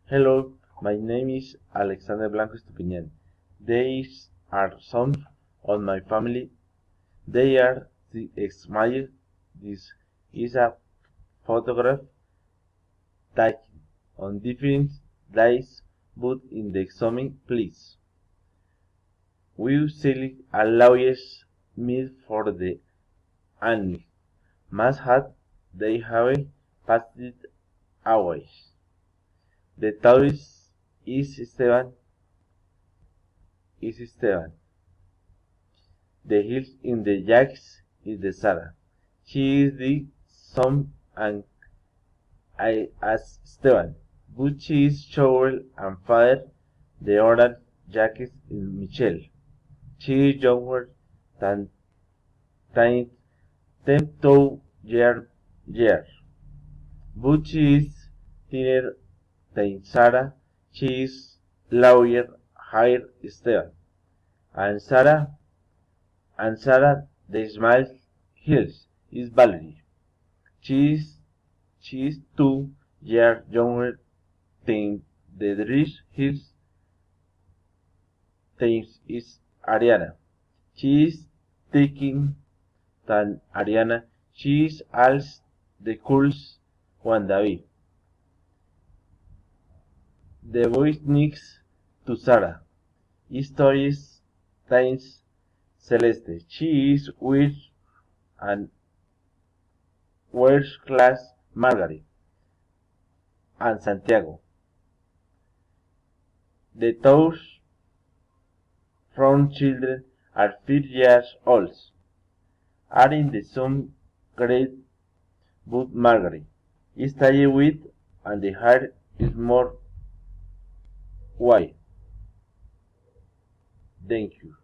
Hello, my name is Alexander Blanco Estupiñán. These are some of my family. They are the smile. This is a photograph taken on different days, but in the same place. We select a lawyer's meet for the annual. Must have they have passed away. The tourist is Esteban. The hills in the jacks is the Sarah. She is the son and I as Esteban, but she is shower and father. The other Jack is Michelle. She is younger than 10 year, but she is thinner than Sarah. She is lawyer higher Esteban, and Sarah the smile hills is Valerie. She is She is 2 years younger than the rich hills thinks is Ariana. She is taking than Ariana. She is als the coolest Juan David. The voice next to Sarah. Stories times Celeste. She is with an world class Margaret and Santiago. The tours from children are 5 years old are in the same grade but Margaret is tied with and the hair is more white. Thank you.